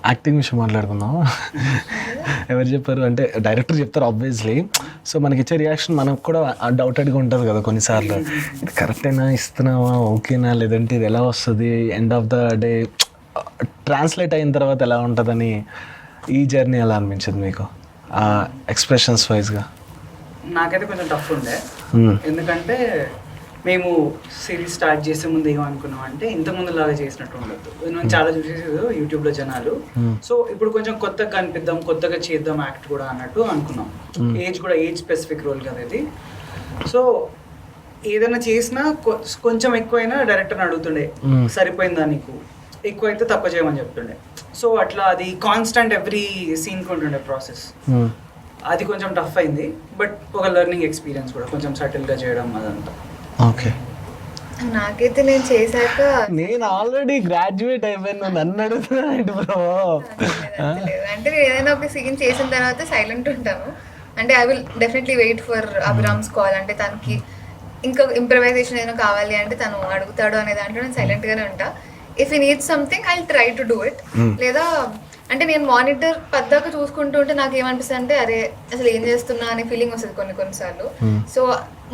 Acting విషయం మాట్లాడుకుందాం. ఎవరు చెప్పారు అంటే డైరెక్టర్ చెప్తారు ఆబ్వియస్లీ. సో మనకి ఇచ్చే రియాక్షన్ మనకు కూడా డౌటెడ్గా ఉంటుంది కదా కొన్నిసార్లు. ఇది కరెక్టేనా, ఇస్తున్నావా, ఓకేనా, లేదంటే ఇది ఎలా వస్తుంది, end of the day translate అయిన తర్వాత ఎలా ఉంటుందని. ఈ జర్నీ ఎలా అనిపించింది మీకు ఎక్స్ప్రెషన్స్ వైజ్గా? నాకైతే కొంచెం టఫ్ ఉండే, ఎందుకంటే మేము సిరీస్ స్టార్ట్ చేసే ముందు ఏమనుకున్నాం అంటే ఇంతకుముందు లాగా చేసినట్టు ఉండదు. మనం చాలా చూసేది యూట్యూబ్లో జనాలు. సో ఇప్పుడు కొంచెం కొత్తగా కనిపిద్దాం, కొత్తగా చేద్దాం యాక్ట్ కూడా అన్నట్టు అనుకున్నాం. ఏజ్ కూడా ఏజ్ స్పెసిఫిక్ రోల్ కదా ఇది. సో ఏదైనా చేసినా కొంచెం ఎక్కువైనా డైరెక్టర్ని అడుగుతుండే, సరిపోయిందా నీకు, ఎక్కువైతే తప్ప చేయమని చెప్తుండే. సో అట్లా అది కాన్స్టెంట్ ఎవ్రీ సీన్కి ఉంటుండే ప్రాసెస్. అది కొంచెం టఫ్ అయింది, బట్ ఒక లెర్నింగ్ ఎక్స్పీరియన్స్ కూడా కొంచెం సటిల్గా చేయడం అదంతా. ఓకే, నాకైతే నేను చేశాక నేను ఆల్రెడీ గ్రాడ్యుయేట్ అయిపోయాను, నన్ను అడుగుతున్నాను బ్రో. అంటే నేను ఏదైనా ఒక సీన్ చేసిన తర్వాత సైలెంట్ ఉంటాను. అంటే I will definitely wait for Abhiram's call. అంటే తనకి ఇంకా ఇంప్రవైజేషన్ ఏదైనా కావాలి అంటే తను అడుగుతాడు అనే దాంట్లో నేను సైలెంట్గానే ఉంటా. If you need something I try to do it. లేదా అంటే నేను మానిటర్ పద్దాక చూసుకుంటూ ఉంటే నాకు ఏమనిపిస్తుంది అంటే అరే అసలు ఏం చేస్తున్నా అనే ఫీలింగ్ వస్తుంది కొన్నిసార్లు. సో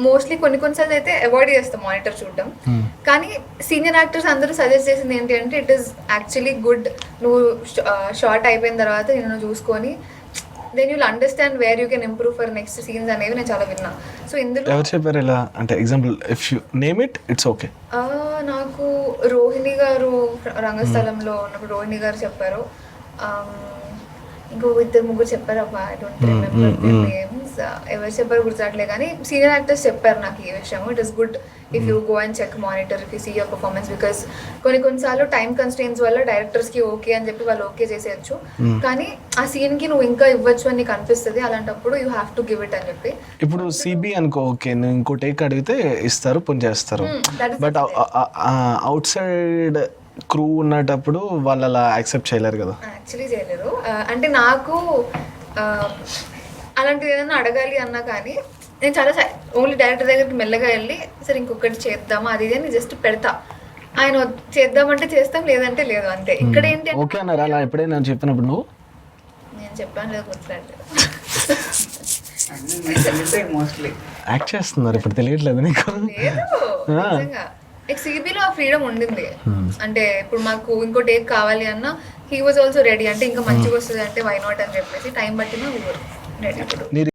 మోస్ట్లీ కొన్నిసార్లు అయితే అవాయిడ్ చేస్తాం మానిటర్ చూడడం. కానీ సీనియర్ యాక్టర్స్ అందరూ సజెస్ట్ చేసింది ఏంటి అంటే ఇట్ ఈస్ యాక్చువల్లీ గుడ్, నువ్వు షార్ట్ అయిపోయిన తర్వాత నేను చూసుకొని then you'll understand where you can improve for next scenes అనేవి నేను చాలా విన్నా. సో ఇందులో ఎవరు చెప్పారు ఇలా అంటే example if you name it it's okay? నాకు రోహిణి గారు రంగస్థలంలో ఉన్నప్పుడు రోహిణి గారు చెప్పారు. ఇంకో ఇద్దరు ముగ్గురు చెప్పారు, అబ్బా I don't remember their names. ఎవరు చెప్పారు గుర్తురాట్లే, కానీ సీనియర్ యాక్టర్స్ చెప్పారు నాకు ఈ విషయం. It is good if you go and check monitor if you see your performance. Because కొన్నిసార్లు టైం కన్స్ట్రెయిన్స్ వల్ల డైరెక్టర్స్కి ఓకే అని చెప్పి వాళ్ళు ఓకే చేసేయచ్చు, కానీ ఆ సీన్కి నువ్వు ఇంకా ఇవ్వచ్చు అని నీకు అనిపిస్తుంది. అలాంటప్పుడు you have to give it అని చెప్పి. ఇప్పుడు సిబి అనుకో, ఓకే నేను ఇంకో టేక్ అడిగితే ఇస్తారు, పని చేస్తారు. బట్ అవుట్ సైడ్ క్రూ ఉన్నప్పుడు వాళ్ళు అలా యాక్సెప్ట్ చేయలేరు కదా? యాక్చువల్లీ చేయలేరు. అంటే నాకు అలాంటిది ఏదైనా అడగాలి అన్నా కానీ నేను చాలా ఓన్లీ డైరెక్టర్ దగ్గరికి మెల్లగా వెళ్ళి సరే ఇంకొకటి చేద్దామా అది ఇది అని జస్ట్ పెడతా. ఆయన చేద్దామంటే చేస్తాం, లేదంటే లేదు, అంతే. ఇక్కడ ఏంటి ఓకే అన్నారు అలా ఎప్పుడైనా నేను చెప్పినప్పుడు? నువ్వు నేను చెప్పాను లేదు గుర్తురాట్లేదు. మోస్ట్లీ యాక్ట్ చేస్తున్నారు ఇప్పుడు, తెలియట్లేదు నీకు? లేదు నిజంగా. లైక్ సిబిలో ఆ ఫ్రీడమ్ ఉండింది. అంటే ఇప్పుడు మాకు ఇంకో టేక్ కావాలి అన్న హీ వాజ్ ఆల్సో రెడీ. అంటే ఇంకా మంచిగా వస్తుంది అంటే వై నాట్ అని చెప్పేసి టైం బట్టినా రెడీ.